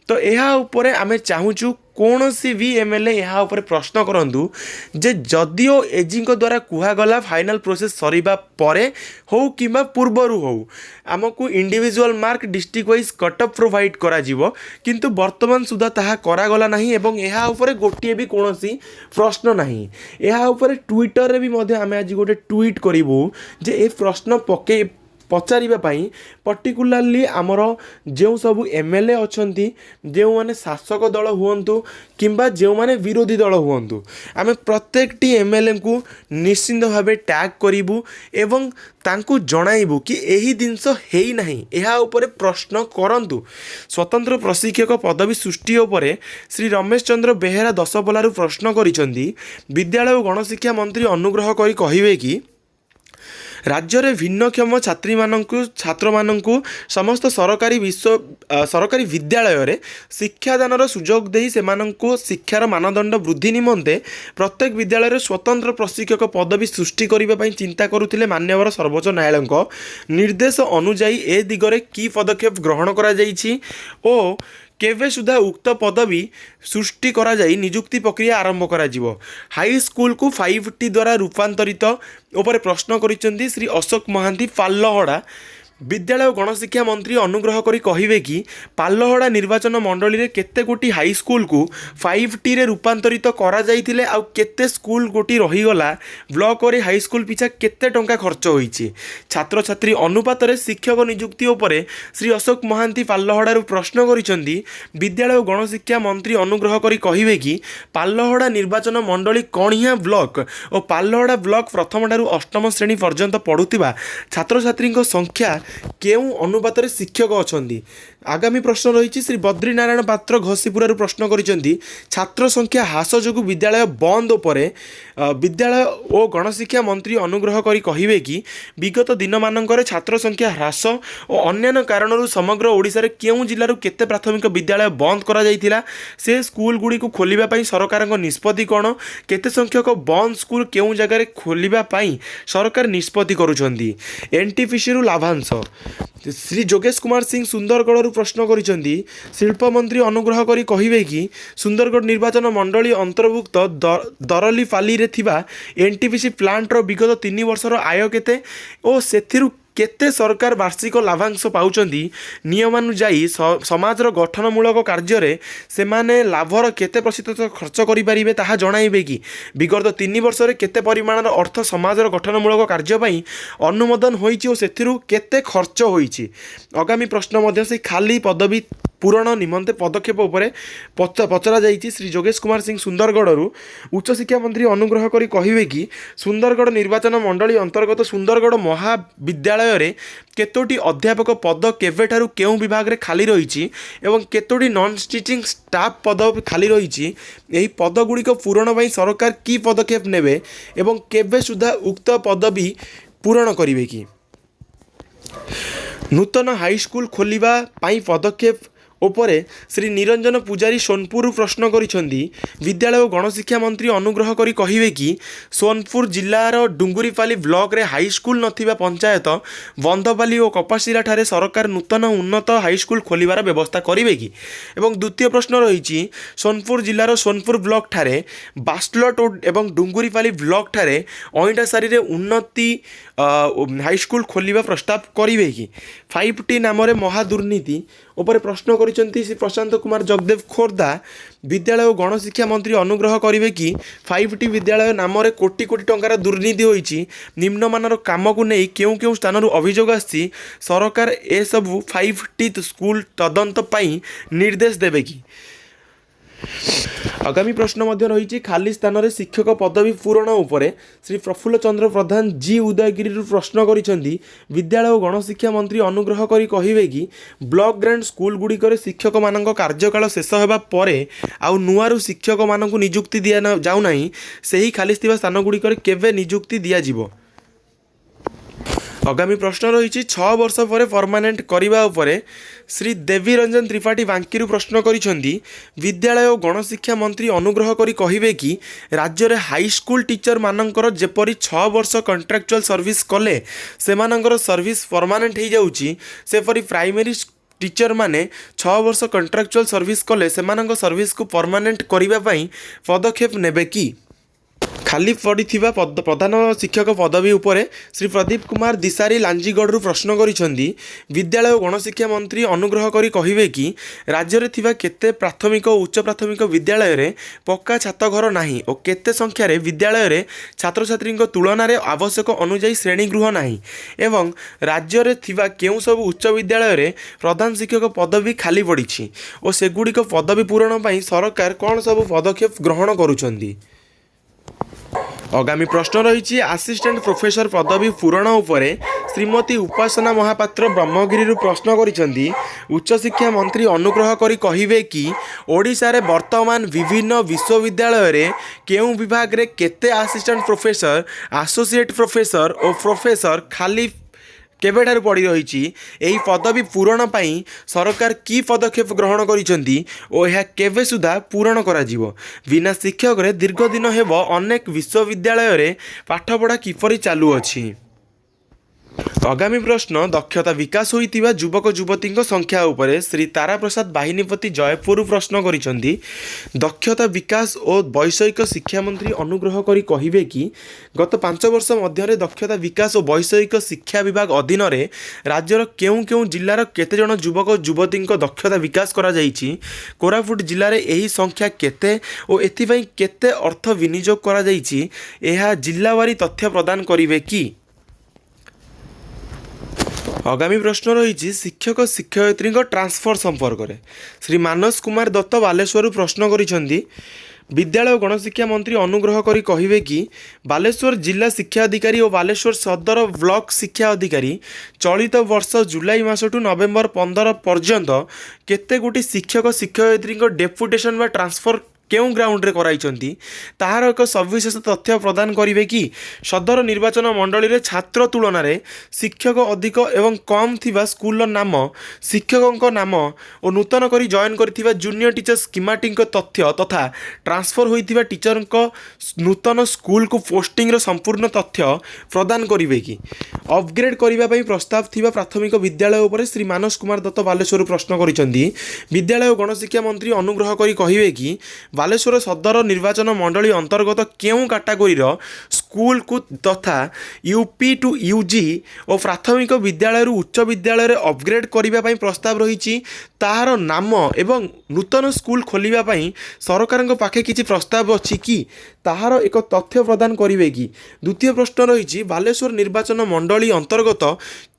तो यह उपरे आमे चाहूचु कौन सी भी एमएलए यहाँ उपरे प्रश्न करंतु जे जदिओ एजी द्वारा कुहागला फाइनल प्रोसेस सरीबा परे हो किंबा पूर्वरु हो आमको individual mark district wise cut up provide करा जीवो, किंतु वर्तमान सुधा ताहा करागला नहीं एवं यहाँ उपरे गोटे भी कौन सी प्रश्न नहीं। यहाँ उपरे ट्विटर रे भी मध्य आमे आज गोटे ट्वीट करिवु जे ए प्रश्न पके पचारिबा पई पर्टिकुलारली आमर जो सबू एमएलए अछंती जो माने शासक दल हुंतु किंबा जो माने विरोधी दल हुंतु आमे प्रत्येक टी एमएलए को निश्चिंत भावे टैग करिवु एवं तांकु जणाइबु कि एही जिनस हेई नाही, एहा उपरे प्रश्न करंतु। स्वतंत्र प्रशिक्षक पदवी सृष्टि उपरे श्री रमेश चंद्र बेहेरा दशपल्लारू प्रश्न करिसंती। विद्यालय और गणशिक्षा मंत्री अनुग्रह करी कहिबे कि राज्य में भिन्नक्षम छात्र मानू समस्त सरकारी विद्यालय रे शिक्षादान सुजोग दे से शिक्षार मानदंड वृद्धि निमंते प्रत्येक विद्यालय स्वतंत्र प्रशिक्षक पदवी सृष्टि करने चिंता करुले मान्यवर सर्वोच्च न्यायालय निर्देश अनुजाई ए दिगरे की पदक्षेप ग्रहण करा जाइछि ओ केवे सुधा उक्त पदवी सृष्टि करा जाई नियुक्ति प्रक्रिया आरंभ करा जिवो। हाई स्कूल को 5T द्वारा रूपांतरित उपरे प्रश्न करिसेंती श्री अशोक महांती पाल्लहड़ा। विद्यालय और गणशिक्षा मंत्री अनुग्रह करी कहिबे कि पाल्लहड़ा निर्वाचन मंडली रे केते गोटी हाई स्कूल को 5T रे रूपांतरित करा जाइथिले आ केते स्कूल गोटी रही गला ब्लॉक और हाई स्कूल पिछा केते टंका खर्च होईछि। छात्र छात्री अनुपात रे शिक्षक नियुक्ति उपरे श्री अशोक महांती पाल्लहड़ा प्रश्न करिसेंती। विद्यालय और गणशिक्षा मंत्री अनुग्रह करी कहिबे कि पाल्लहड़ा निर्वाचन मंडली कणिया ब्लॉक और पाल्लहड़ा ब्लॉक प्रथम ठारू 8म श्रेणी पर्यंत पढ़ुथिबा छात्र छात्री संख्या କେଉଁ ଅନୁପାତରେ ଶିକ୍ଷକ ଅଛନ୍ତି? ଆଗାମୀ ପ୍ରଶ୍ନ ରହିଛି ଶ୍ରୀ ବଦ୍ରିନାରାୟଣ ପାତ୍ର ଘଷିପୁରାରୁ ପ୍ରଶ୍ନ କରିଛନ୍ତି ଛାତ୍ର ସଂଖ୍ୟା ହ୍ରାସ ଯୋଗୁଁ ବିଦ୍ୟାଳୟ ବନ୍ଦ ଉପରେ ବିଦ୍ୟାଳୟ ଓ ଗଣଶିକ୍ଷା ମନ୍ତ୍ରୀ ଅନୁଗ୍ରହ କରି କହିବେ କି ବିଗତ ଦିନମାନଙ୍କରେ ଛାତ୍ର ସଂଖ୍ୟା ହ୍ରାସ ଓ ଅନ୍ୟାନ୍ୟ କାରଣରୁ ସମଗ୍ର ଓଡ଼ିଶାରେ କେଉଁ ଜିଲ୍ଲାରୁ କେତେ ପ୍ରାଥମିକ ବିଦ୍ୟାଳୟ ବନ୍ଦ କରାଯାଇଥିଲା, ସେ ସ୍କୁଲଗୁଡ଼ିକୁ ଖୋଲିବା ପାଇଁ ସରକାରଙ୍କ ନିଷ୍ପତ୍ତି କ'ଣ, କେତେ ସଂଖ୍ୟକ ବନ୍ଦ ସ୍କୁଲ କେଉଁ ଜାଗାରେ ଖୋଲିବା ପାଇଁ ସରକାର ନିଷ୍ପତ୍ତି କରୁଛନ୍ତି? ଏନ୍ଟିପିସିରୁ ଲାଭାଂଶ। ଶ୍ରୀ ଯୋଗେଶ କୁମାର ସିଂ ସୁନ୍ଦରଗଡ଼ରୁ ପ୍ରଶ୍ନ କରିଛନ୍ତି ଶିଳ୍ପମନ୍ତ୍ରୀ ଅନୁଗ୍ରହ କରି କହିବେ କି ସୁନ୍ଦରଗଡ଼ ନିର୍ବାଚନ ମଣ୍ଡଳୀ ଅନ୍ତର୍ଭୁକ୍ତ ଦରଲିପାଲିରେ ଥିବା ଏନ୍ଟିପିସି ପ୍ଲାଣ୍ଟର ବିଗତ 3 ବର୍ଷର ଆୟ କେତେ ଓ ସେଥିରୁ କେତେ ସରକାର ବାର୍ଷିକ ଲାଭାଂଶ ପାଉଛନ୍ତି? ନିୟମାନୁଯାୟୀ ସମାଜର ଗଠନମୂଳକ କାର୍ଯ୍ୟରେ ସେମାନେ ଲାଭର କେତେ ପ୍ରତିଶତ ଖର୍ଚ୍ଚ କରିପାରିବେ ତାହା ଜଣାଇବେ କି? ବିଗତ 3 ବର୍ଷରେ କେତେ ପରିମାଣର ଅର୍ଥ ସମାଜର ଗଠନମୂଳକ କାର୍ଯ୍ୟ ପାଇଁ ଅନୁମୋଦନ ହୋଇଛି ଓ ସେଥିରୁ କେତେ ଖର୍ଚ୍ଚ ହୋଇଛି? ଆଗାମୀ ପ୍ରଶ୍ନ ମଧ୍ୟ ସେଇ ଖାଲି ପଦବୀ ପୂରଣ ନିମନ୍ତେ ପଦକ୍ଷେପ ଉପରେ ପଚରା ଯାଇଛି। ଶ୍ରୀ ଯୋଗେଶ କୁମାର ସିଂ ସୁନ୍ଦରଗଡ଼ରୁ ଉଚ୍ଚଶିକ୍ଷା ମନ୍ତ୍ରୀ ଅନୁଗ୍ରହ କରି କହିବେ କି ସୁନ୍ଦରଗଡ଼ ନିର୍ବାଚନ ମଣ୍ଡଳୀ ଅନ୍ତର୍ଗତ ସୁନ୍ଦରଗଡ଼ ମହାବିଦ୍ୟାଳୟରେ କେତୋଟି ଅଧ୍ୟାପକ ପଦ କେବେଠାରୁ କେଉଁ ବିଭାଗରେ ଖାଲି ରହିଛି ଏବଂ କେତୋଟି ନନ୍ ଟିଚିଂ ଷ୍ଟାଫ୍ ପଦ ଖାଲି ରହିଛି? ଏହି ପଦଗୁଡ଼ିକ ପୂରଣ ପାଇଁ ସରକାର କି ପଦକ୍ଷେପ ନେବେ ଏବଂ କେବେ ସୁଦ୍ଧା ଉକ୍ତ ପଦବୀ ପୂରଣ କରିବେ କି? ନୂତନ ହାଇସ୍କୁଲ ଖୋଲିବା ପାଇଁ ପଦକ୍ଷେପ ଉପରେ ଶ୍ରୀ ନିରଞ୍ଜନ ପୂଜାରୀ ସୋନପୁରରୁ ପ୍ରଶ୍ନ କରିଛନ୍ତି ବିଦ୍ୟାଳୟ ଓ ଗଣଶିକ୍ଷା ମନ୍ତ୍ରୀ ଅନୁଗ୍ରହ କରି କହିବେ କି ସୋନପୁର ଜିଲ୍ଲାର ଡୁଙ୍ଗୁରିପାଲି ବ୍ଲକରେ ହାଇସ୍କୁଲ ନଥିବା ପଞ୍ଚାୟତ ବନ୍ଧପାଲି ଓ କପାସିରାଠାରେ ସରକାର ନୂତନ ଉନ୍ନତ ହାଇସ୍କୁଲ ଖୋଲିବାର ବ୍ୟବସ୍ଥା କରିବେ କି? ଏବଂ ଦ୍ୱିତୀୟ ପ୍ରଶ୍ନ ରହିଛି ସୋନପୁର ଜିଲ୍ଲାର ସୋନପୁର ବ୍ଲକଠାରେ ବାସ୍ଲଟ ଏବଂ ଡୁଙ୍ଗୁରିପାଲି ବ୍ଲକଠାରେ ଅଇଁଠାସାରୀରେ ଉନ୍ନତି ହାଇସ୍କୁଲ ଖୋଲିବା ପ୍ରସ୍ତାବ କରିବେ କି? 5T ନାମରେ ମହାଦୁର୍ନୀତି ଉପରେ ପ୍ରଶ୍ନ କରିଛନ୍ତି ଶ୍ରୀ ପ୍ରଶାନ୍ତ କୁମାର ଜଗଦେବ ଖୋର୍ଦ୍ଧା। ବିଦ୍ୟାଳୟ ଓ ଗଣଶିକ୍ଷା ମନ୍ତ୍ରୀ ଅନୁଗ୍ରହ କରିବେ କି 5T ବିଦ୍ୟାଳୟ ନାମରେ କୋଟି କୋଟି ଟଙ୍କାର ଦୁର୍ନୀତି ହୋଇଛି, ନିମ୍ନମାନର କାମକୁ ନେଇ କେଉଁ କେଉଁ ସ୍ଥାନରୁ ଅଭିଯୋଗ ଆସିଛି, ସରକାର ଏସବୁ 5T ସ୍କୁଲ ତଦନ୍ତ ପାଇଁ ନିର୍ଦ୍ଦେଶ ଦେବେ କି? ଆଗାମୀ ପ୍ରଶ୍ନ ମଧ୍ୟ ରହିଛି ଖାଲି ସ୍ଥାନରେ ଶିକ୍ଷକ ପଦବୀ ପୂରଣ ଉପରେ ଶ୍ରୀ ପ୍ରଫୁଲ୍ଲ ଚନ୍ଦ୍ର ପ୍ରଧାନ ଜି ଉଦୟଗିରିରୁ ପ୍ରଶ୍ନ କରିଛନ୍ତି ବିଦ୍ୟାଳୟ ଓ ଗଣଶିକ୍ଷା ମନ୍ତ୍ରୀ ଅନୁଗ୍ରହ କରି କହିବେ କି ବ୍ଲକ ଗ୍ରାଣ୍ଟ ସ୍କୁଲଗୁଡ଼ିକରେ ଶିକ୍ଷକମାନଙ୍କ କାର୍ଯ୍ୟକାଳ ଶେଷ ହେବା ପରେ ଆଉ ନୂଆରୁ ଶିକ୍ଷକମାନଙ୍କୁ ନିଯୁକ୍ତି ଦିଆଯାଉନାହିଁ, ସେହି ଖାଲି ଥିବା ସ୍ଥାନଗୁଡ଼ିକରେ କେବେ ନିଯୁକ୍ତି ଦିଆଯିବ? ଆଗାମୀ ପ୍ରଶ୍ନ ରହିଛି 6 ବର୍ଷ ପରେ ପରମାନେଣ୍ଟ କରିବା ଉପରେ ଶ୍ରୀ ଦେବୀ ରଞ୍ଜନ ତ୍ରିପାଠୀ ବାଙ୍କିରୁ ପ୍ରଶ୍ନ କରିଛନ୍ତି ବିଦ୍ୟାଳୟ ଓ ଗଣଶିକ୍ଷା ମନ୍ତ୍ରୀ ଅନୁଗ୍ରହ କରି କହିବେ କି ରାଜ୍ୟରେ ହାଇସ୍କୁଲ ଟିଚରମାନଙ୍କର ଯେପରି 6 ବର୍ଷ କଣ୍ଟ୍ରାକ୍ଚୁଆଲ ସର୍ଭିସ୍ କଲେ ସେମାନଙ୍କର ସର୍ଭିସ୍ ପରମାନେଣ୍ଟ ହୋଇଯାଉଛି, ସେପରି ପ୍ରାଇମେରୀ ଟିଚରମାନେ 6 ବର୍ଷ କଣ୍ଟ୍ରାକ୍ଚୁଆଲ ସର୍ଭିସ୍ କଲେ ସେମାନଙ୍କ ସର୍ଭିସ୍କୁ ପରମାନେଣ୍ଟ କରିବା ପାଇଁ ପଦକ୍ଷେପ ନେବେ କି? ଖାଲି ପଡ଼ିଥିବା ପ୍ରଧାନ ଶିକ୍ଷକ ପଦବୀ ଉପରେ ଶ୍ରୀ ପ୍ରଦୀପ କୁମାର ଦିଶାରୀ ଲାଞ୍ଜିଗଡ଼ରୁ ପ୍ରଶ୍ନ କରିଛନ୍ତି ବିଦ୍ୟାଳୟ ଓ ଗଣଶିକ୍ଷା ମନ୍ତ୍ରୀ ଅନୁଗ୍ରହ କରି କହିବେ କି ରାଜ୍ୟରେ ଥିବା କେତେ ପ୍ରାଥମିକ ଓ ଉଚ୍ଚ ପ୍ରାଥମିକ ବିଦ୍ୟାଳୟରେ ପକ୍କା ଛାତଘର ନାହିଁ ଓ କେତେ ସଂଖ୍ୟାରେ ବିଦ୍ୟାଳୟରେ ଛାତ୍ରଛାତ୍ରୀଙ୍କ ତୁଳନାରେ ଆବଶ୍ୟକ ଅନୁଯାୟୀ ଶ୍ରେଣୀଗୃହ ନାହିଁ ଏବଂ ରାଜ୍ୟରେ ଥିବା କେଉଁ ସବୁ ଉଚ୍ଚ ବିଦ୍ୟାଳୟରେ ପ୍ରଧାନ ଶିକ୍ଷକ ପଦବୀ ଖାଲି ପଡ଼ିଛି ଓ ସେଗୁଡ଼ିକ ପଦବୀ ପୂରଣ ପାଇଁ ସରକାର କ'ଣ ସବୁ ପଦକ୍ଷେପ ଗ୍ରହଣ କରୁଛନ୍ତି? ଆଗାମୀ ପ୍ରଶ୍ନ ରହିଛି ଆସିଷ୍ଟାଣ୍ଟ ପ୍ରଫେସର ପଦବୀ ପୂରଣ ଉପରେ ଶ୍ରୀମତୀ ଉପାସନା ମହାପାତ୍ର ବ୍ରହ୍ମଗିରିରୁ ପ୍ରଶ୍ନ କରିଛନ୍ତି ଉଚ୍ଚଶିକ୍ଷା ମନ୍ତ୍ରୀ ଅନୁଗ୍ରହ କରି କହିବେ କି ଓଡ଼ିଶାରେ ବର୍ତ୍ତମାନ ବିଭିନ୍ନ ବିଶ୍ୱବିଦ୍ୟାଳୟରେ କେଉଁ ବିଭାଗରେ କେତେ ଆସିଷ୍ଟାଣ୍ଟ ପ୍ରଫେସର, ଆସୋସିଏଟ୍ ପ୍ରଫେସର ଓ ପ୍ରଫେସର ଖାଲି କେବେଠାରୁ ପଡ଼ି ରହିଛି, ଏହି ପଦବୀ ପୂରଣ ପାଇଁ ସରକାର କି ପଦକ୍ଷେପ ଗ୍ରହଣ କରିଛନ୍ତି ଓ ଏହା କେବେ ସୁଦ୍ଧା ପୂରଣ କରାଯିବ? ବିନା ଶିକ୍ଷକରେ ଦୀର୍ଘ ଦିନ ହେବ ଅନେକ ବିଶ୍ୱବିଦ୍ୟାଳୟରେ ପାଠପଢ଼ା କିପରି ଚାଲୁଅଛି? ଆଗାମୀ ପ୍ରଶ୍ନ ଦକ୍ଷତା ବିକାଶ ହୋଇଥିବା ଯୁବକ ଯୁବତୀଙ୍କ ସଂଖ୍ୟା ଉପରେ ଶ୍ରୀ ତାରାପ୍ରସାଦ ବାହିନୀପତି ଜୟପୁରରୁ ପ୍ରଶ୍ନ କରିଛନ୍ତି ଦକ୍ଷତା ବିକାଶ ଓ ବୈଷୟିକ ଶିକ୍ଷା ମନ୍ତ୍ରୀ ଅନୁଗ୍ରହ କରି କହିବେ କି ଗତ 5 ବର୍ଷ ମଧ୍ୟରେ ଦକ୍ଷତା ବିକାଶ ଓ ବୈଷୟିକ ଶିକ୍ଷା ବିଭାଗ ଅଧୀନରେ ରାଜ୍ୟର କେଉଁ କେଉଁ ଜିଲ୍ଲାର କେତେଜଣ ଯୁବକ ଯୁବତୀଙ୍କ ଦକ୍ଷତା ବିକାଶ କରାଯାଇଛି, କୋରାପୁଟ ଜିଲ୍ଲାରେ ଏହି ସଂଖ୍ୟା କେତେ ଓ ଏଥିପାଇଁ କେତେ ଅର୍ଥ ବିନିଯୋଗ କରାଯାଇଛି, ଏହା ଜିଲ୍ଲାୱାରୀ ତଥ୍ୟ ପ୍ରଦାନ କରିବେ କି? ଆଗାମୀ ପ୍ରଶ୍ନ ରହିଛି ଶିକ୍ଷକ ଶିକ୍ଷୟିତ୍ରୀଙ୍କ ଟ୍ରାନ୍ସଫର ସମ୍ପର୍କରେ ଶ୍ରୀ ମାନସ କୁମାର ଦତ୍ତ ବାଲେଶ୍ୱରରୁ ପ୍ରଶ୍ନ କରିଛନ୍ତି विद्यालय और गणशिक्षा मंत्री अनुग्रह करी कहिबे कि बालेश्वर जिला शिक्षा अधिकारी और बालेश्वर सदर ब्लॉक शिक्षा अधिकारी चलित वर्ष जुलाई मासठू नवेम्बर 15 पर्यंत केते गोटी शिक्षक शिक्षयित्री डेपुटेशन बा ट्रांसफर केउं ग्राउंड रे कराइचंती ताहार एक सविशेष तथ्य प्रदान करिवे कि सदर निर्वाचन मंडली रे छात्र तुलन में शिक्षक अधिक एवं कम थिबा स्कूल नाम शिक्षकों नाम और नूतन करी जॉइन करथिबा जूनियर टीचर स्कीमेटिक तथ्य तथा ट्रांसफर होइथिबा टीचर नूतन स्कूल को पोस्टिंग रो संपूर्ण तथ्य प्रदान करिवे कि अपग्रेड करबा पई प्रस्ताव थिबा प्राथमिक विद्यालय उपरे श्री मानस कुमार दत्त बालेश्वर प्रश्न करिसंती। विद्यालय और गणशिक्षा मंत्री अनुग्रह करी कहिवे कि बालेश्वर सदर निर्वाचन मंडली अंतर्गत केउं कैटेगोरीर स्कूल को तथा यूपी टू यूजी और प्राथमिक विद्यालय उच्च विद्यालय रे अपग्रेड करबा पई प्रस्ताव रही ताहार नाम एवं नूतन स्कूल खोलिबा पई सरकार पाखे किछि प्रस्ताव अछि कि ताहार एक तथ्य प्रदान करिवे कि। द्वितीय प्रश्न रही बालेश्वर निर्वाचन मंडली अंतर्गत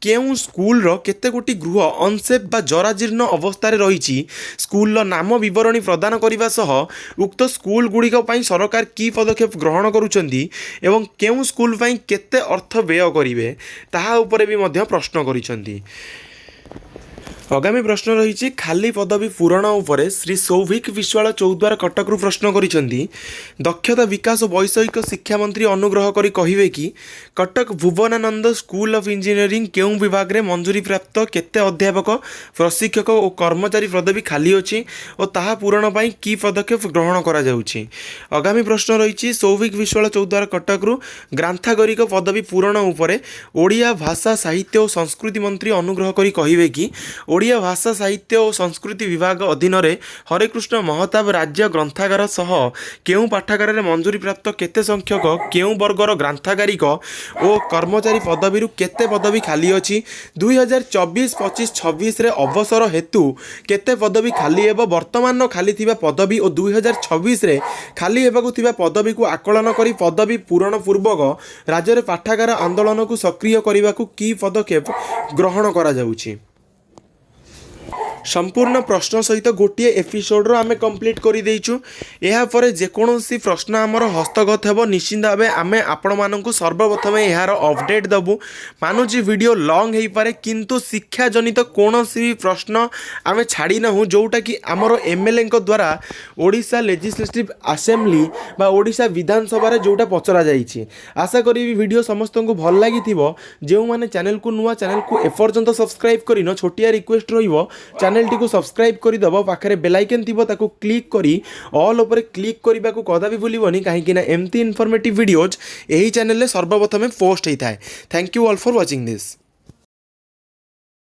केउं स्कूल रो केते गोटी गृह अनसेफ बा जराजीर्ण अवस्था रही स्कूल नाम विवरणी प्रदान करने सह उक्त स्कूल गुड़िक सरकार की पदक्षेप ग्रहण करुचंदी एवं केउं स्कूल पई केते अर्थ व्यय करिवे ताहा उपरे भी मध्य प्रश्न करिसंती। आगामी प्रश्न रही खाली पदवी पूरण उपरे श्री सौभिक विश्वाल चौद्वार कटकरू प्रश्न करिसंती। दक्षता विकास और वैषयिक शिक्षा मंत्री अनुग्रह करी कहिवे कि कटक भुवनानंद स्कूल ऑफ इंजीनियरिंग केउं विभाग रे मंजूरी प्राप्त केते अध्यापक प्रशिक्षक और कर्मचारी पदवी खाली अछि और ताहा पूरण पई की पदक्षेप ग्रहण करा जाउछि। आगामी प्रश्न रही सौभिक विश्वाल चौद्वार कटकरू ग्रंथागारिक पदवी पूरण उपरे ओडिया भाषा साहित्य और संस्कृति मंत्री अनुग्रह करी कहिवे कि ओडिया भाषा साहित्य और संस्कृति विभाग अधीन रे हरेकृष्ण महताब राज्य ग्रंथागार सह केउं पाठागार रे मंजूरी प्राप्त केते संख्यक केउं वर्गर ग्रंथागारिक और कर्मचारी पदवी केते पदवी खाली अछि 2024-25-26 रे अवसर हेतु केते पदवी खाली हेबो वर्तमान खाली थिबा पदवी और 2026 रे खाली हेबाकु थिबा पदवी को आकलन करी पदवी पूरण पूर्वक राज्य रे पाठागार आंदोलन को सक्रिय करिबाकु की पदक्षेप ग्रहण करा जाउछि। संपूर्ण प्रश्न सहित गोटे एपिसोड आम कंप्लीट कर देचु। यापर जेकोसी प्रश्न आमर हस्तगत हो निश्चिंत भाव आम आपण मानक सर्वप्रथम यार अपडेट देबू। मानुची वीडियो लंग हो पारे किंतु शिक्षा जनित कौन भी प्रश्न आम छाड़ी ना जोटा कि आमर एमएलए द्वारा ओडिशा लेजिस्लेटिव असेंबली बा ओडिशा विधानसभा जोटा पचरा जाइए। आशा करी वीडियो समस्त को भल लगी जो मैंने चैनल को नुआ चैनल को एपर्यंत सब्सक्राइब कर छोटिया रिक्वेस्ट रही चैनल टी को सब्सक्राइब करदेव पाखे बेलाइकन थी क्लिक करी ऑल उपर क्लिक करने को कदा भी भूलनी कहीं एमती इनफॉर्मेटिव वीडियोज यही चैनल सर्वप्रथम पोस्ट होता है। Thank you all for watching this.